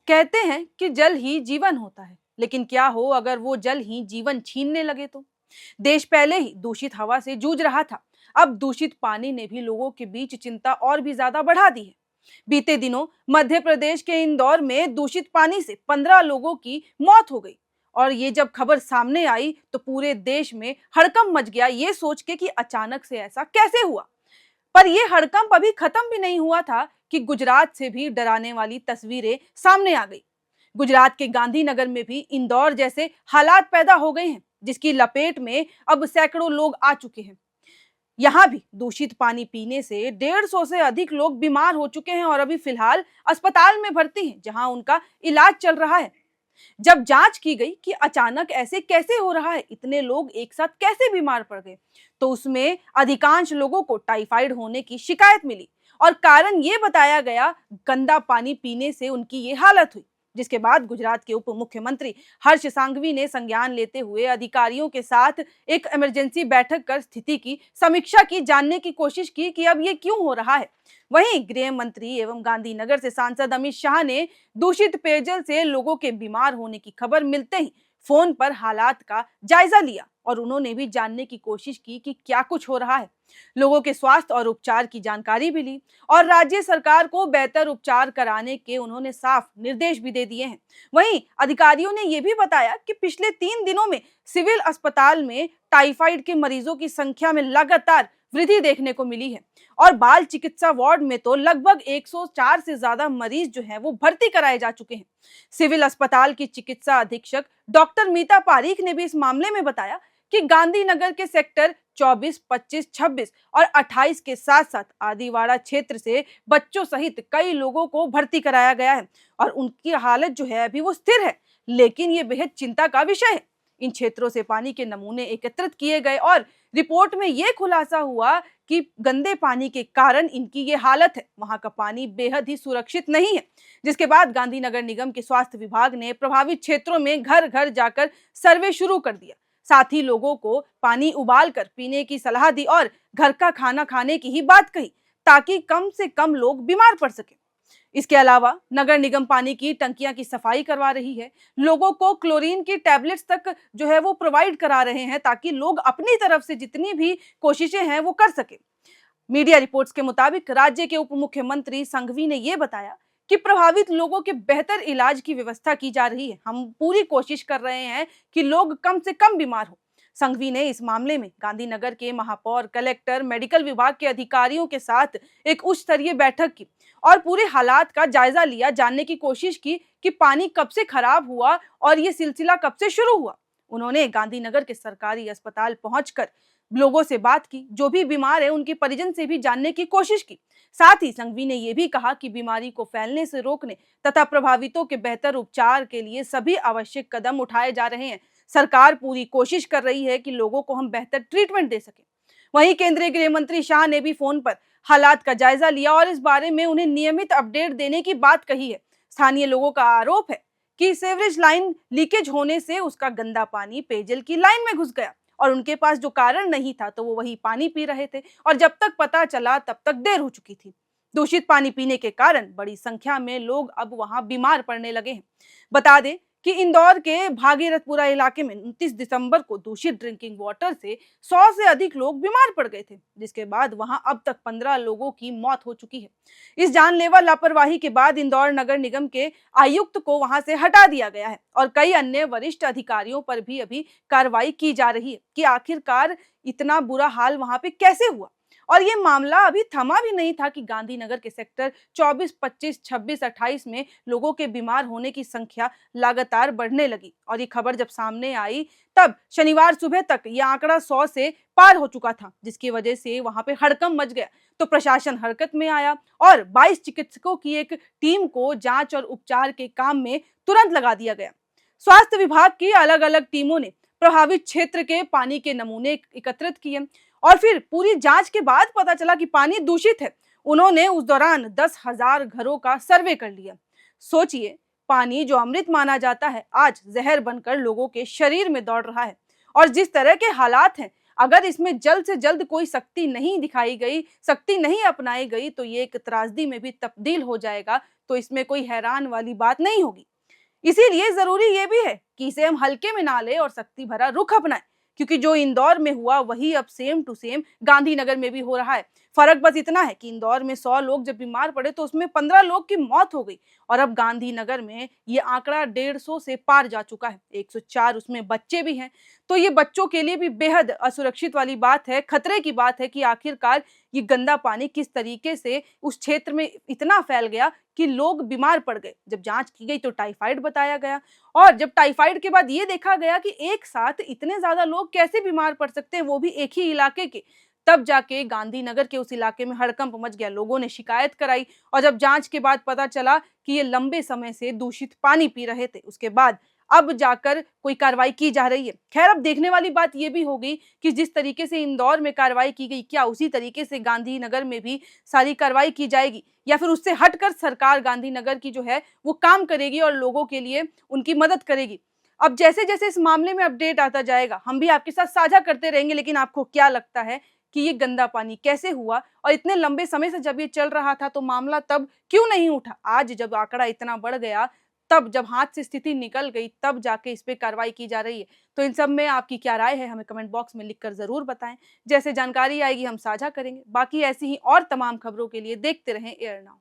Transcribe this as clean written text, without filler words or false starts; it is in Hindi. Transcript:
कहते हैं कि जल ही जीवन होता है, लेकिन क्या हो अगर वो जल ही जीवन छीनने लगे तो? देश पहले ही दूषित हवा से जूझ रहा था। अब दूषित पानी ने भी लोगों के बीच चिंता और भी ज्यादा बढ़ा दी है। बीते दिनों मध्य प्रदेश के इंदौर में दूषित पानी से 15 लोगों की मौत हो गई। और ये जब खबर सामने आई तो पूरे देश में हड़कंप मच गया, ये सोच के कि अचानक से ऐसा कैसे हुआ। पर यह हड़कंप अभी खत्म भी नहीं हुआ था कि गुजरात से भी डराने वाली तस्वीरें सामने आ गई। गुजरात के गांधीनगर में भी इंदौर जैसे हालात पैदा हो गए हैं, जिसकी लपेट में अब सैकड़ों लोग आ चुके हैं। यहाँ भी दूषित पानी पीने से 150 से अधिक लोग बीमार हो चुके हैं और अभी फिलहाल अस्पताल में भर्ती हैं, जहां उनका इलाज चल रहा है। जब जांच की गई कि अचानक ऐसे कैसे हो रहा है, इतने लोग एक साथ कैसे बीमार पड़ गए, तो उसमें अधिकांश लोगों को टाइफाइड होने की शिकायत मिली। और कारण ये बताया गया, गंदा पानी पीने से उनकी ये हालत हुई। जिसके बाद गुजरात के उप मुख्यमंत्री हर्ष सांघवी ने संज्ञान लेते हुए अधिकारियों के साथ एक इमरजेंसी बैठक कर स्थिति की समीक्षा की, जानने की कोशिश की कि अब ये क्यों हो रहा है। वहीं गृह मंत्री एवं गांधीनगर से सांसद अमित शाह ने दूषित पेयजल से लोगों के बीमार होने की खबर मिलते ही फोन पर हालात का जायजा लिया और उन्होंने भी जानने की कोशिश की कि क्या कुछ हो रहा है। लोगों के स्वास्थ्य और उपचार की जानकारी भी ली और राज्य सरकार को बेहतर उपचार कराने के उन्होंने साफ निर्देश भी दे दिए हैं। वहीं अधिकारियों ने यह भी बताया कि पिछले 3 दिनों में सिविल अस्पताल में टाइफाइड के मरीजों की संख्या में लगातार वृद्धि देखने को मिली है और बाल चिकित्सा वार्ड में तो लगभग 104 से ज्यादा मरीज जो हैं वो भर्ती कराए जा चुके हैं। सिविल अस्पताल की चिकित्सा अधीक्षक डॉक्टर मीता पारीख ने भी इस मामले में बताया कि गांधीनगर के सेक्टर 24, 25, 26 और 28 के साथ साथ आदिवाड़ा क्षेत्र से बच्चों सहित कई लोगों को भर्ती कराया गया है और उनकी हालत जो है अभी वो स्थिर है, लेकिन ये बेहद चिंता का विषय है। इन क्षेत्रों से पानी के नमूने एकत्रित किए गए और रिपोर्ट में यह खुलासा हुआ कि गंदे पानी के कारण इनकी ये हालत है। वहां का पानी बेहद ही सुरक्षित नहीं है। जिसके बाद गांधीनगर निगम के स्वास्थ्य विभाग ने प्रभावित क्षेत्रों में घर घर जाकर सर्वे शुरू कर दिया। साथ ही लोगों को पानी उबाल कर पीने की सलाह दी और घर का खाना खाने की ही बात कही, ताकि कम से कम लोग बीमार पड़ सके। इसके अलावा नगर निगम पानी की टंकियां की सफाई करवा रही है, लोगों को क्लोरीन की टैबलेट्स तक जो है वो प्रोवाइड करा रहे हैं, ताकि लोग अपनी तरफ से जितनी भी कोशिशें हैं वो कर सके। मीडिया रिपोर्ट्स के मुताबिक राज्य के उप मुख्यमंत्री संघवी ने यह बताया कि प्रभावित लोगों के बेहतर इलाज की व्यवस्था की जा रही है। हम पूरी कोशिश कर रहे हैं कि लोग कम से कम बीमार हो। संघवी ने इस मामले में गांधीनगर के महापौर, कलेक्टर, मेडिकल विभाग के अधिकारियों के साथ एक उच्च स्तरीय बैठक की और पूरे हालात का जायजा लिया, जानने की कोशिश की कि पानी कब से खराब हुआ और ये सिलसिला कब से शुरू हुआ। उन्होंने गांधीनगर के सरकारी अस्पताल पहुंचकर लोगों से बात की, जो भी बीमार है उनके परिजन से भी जानने की कोशिश की। साथ ही संघवी ने यह भी कहा कि बीमारी को फैलने से रोकने तथा प्रभावितों के बेहतर उपचार के लिए सभी आवश्यक कदम उठाए जा रहे हैं। सरकार पूरी कोशिश कर रही है कि लोगों को हम बेहतर ट्रीटमेंट दे सकें। वहीं केंद्रीय गृह मंत्री शाह ने भी फोन पर हालात का जायजा लिया और इस बारे में उन्हें नियमित अपडेट देने की बात कही है। स्थानीय लोगों का आरोप है कि सीवरेज लाइन लीकेज होने से उसका गंदा पानी पेयजल की लाइन में घुस गया और उनके पास जो कारण नहीं था तो वो वही पानी पी रहे थे और जब तक पता चला तब तक देर हो चुकी थी। दूषित पानी पीने के कारण बड़ी संख्या में लोग अब वहां बीमार पड़ने लगे हैं। बता दें कि इंदौर के भागीरथपुरा इलाके में 29 दिसंबर को दूषित ड्रिंकिंग वाटर से 100 से अधिक लोग बीमार पड़ गए थे, जिसके बाद वहां अब तक 15 लोगों की मौत हो चुकी है। इस जानलेवा लापरवाही के बाद इंदौर नगर निगम के आयुक्त को वहां से हटा दिया गया है और कई अन्य वरिष्ठ अधिकारियों पर भी अभी कार्रवाई की जा रही है कि आखिरकार इतना बुरा हाल वहां पे कैसे हुआ। और ये मामला अभी थमा भी नहीं था कि गांधीनगर के सेक्टर 24, 25, 26, 28 में लोगों के बीमार होने की संख्या लगातार बढ़ने लगी और ये खबर जब सामने आई तब शनिवार सुबह तक ये आंकड़ा 100 से पार हो चुका था, जिसकी वजह से वहां पे हड़कंप मच गया। तो प्रशासन हरकत में आया और 22 चिकित्सकों की एक टीम को जांच और उपचार के काम में तुरंत लगा दिया गया। स्वास्थ्य विभाग की अलग अलग टीमों ने प्रभावित क्षेत्र के पानी के नमूने एकत्रित किए और फिर पूरी जांच के बाद पता चला कि पानी दूषित है। उन्होंने उस दौरान 10,000 घरों का सर्वे कर लिया। सोचिए, पानी जो अमृत माना जाता है आज जहर बनकर लोगों के शरीर में दौड़ रहा है और जिस तरह के हालात हैं अगर इसमें जल्द से जल्द कोई सख्ती नहीं दिखाई गई, सख्ती नहीं अपनाई गई तो ये एक त्रासदी में भी तब्दील हो जाएगा, तो इसमें कोई हैरान वाली बात नहीं होगी। इसीलिए ज़रूरी ये भी है कि इसे हम हल्के में ना लें और सख्ती भरा रुख अपनाएं, क्योंकि जो इंदौर में हुआ वही अब सेम टू सेम गांधीनगर में भी हो रहा है। फ़र्क बस इतना है कि इंदौर में 100 लोग जब बीमार पड़े तो उसमें 15 लोग की मौत हो गई और अब गांधीनगर में ये आंकड़ा 150 से पार जा चुका है। 104 उसमें बच्चे भी हैं। तो ये बच्चों के लिए भी बेहद असुरक्षित वाली बात है, खतरे की बात है कि आखिरकार ये गंदा पानी किस तरीके से उस क्षेत्र में इतना फैल गया कि लोग बीमार पड़ गए। जब जाँच की गई तो टाइफाइड बताया गया और जब टाइफाइड के बाद ये देखा गया कि एक साथ इतने ज़्यादा लोग कैसे बीमार पड़ सकते हैं, वो भी एक ही इलाके के, तब जाके गांधीनगर के उस इलाके में हड़कंप मच गया। लोगों ने शिकायत कराई और जब जाँच के बाद पता चला कि ये लंबे समय से दूषित पानी पी रहे थे, उसके बाद अब जाकर कोई कार्रवाई की जा रही है। खैर, अब देखने वाली बात ये भी होगी कि जिस तरीके से इंदौर में कार्रवाई की गई, क्या उसी तरीके से गांधीनगर में भी सारी कार्रवाई की जाएगी या फिर उससे हटकर सरकार गांधीनगर की जो है वो काम करेगी और लोगों के लिए उनकी मदद करेगी। अब जैसे-जैसे इस मामले में अपडेट आता जाएगा, हम भी आपके साथ साझा करते रहेंगे। लेकिन आपको क्या लगता है कि ये गंदा पानी कैसे हुआ और इतने लंबे समय से जब ये चल रहा था तो मामला तब क्यों नहीं उठा? आज जब आंकड़ा इतना बढ़ गया, तब जब हाथ से स्थिति निकल गई, तब जाके इस पे कार्रवाई की जा रही है। तो इन सब में आपकी क्या राय है, हमें कमेंट बॉक्स में लिखकर ज़रूर बताएं। जैसे जानकारी आएगी हम साझा करेंगे। बाकी ऐसी ही और तमाम खबरों के लिए देखते रहें एयर नाउ।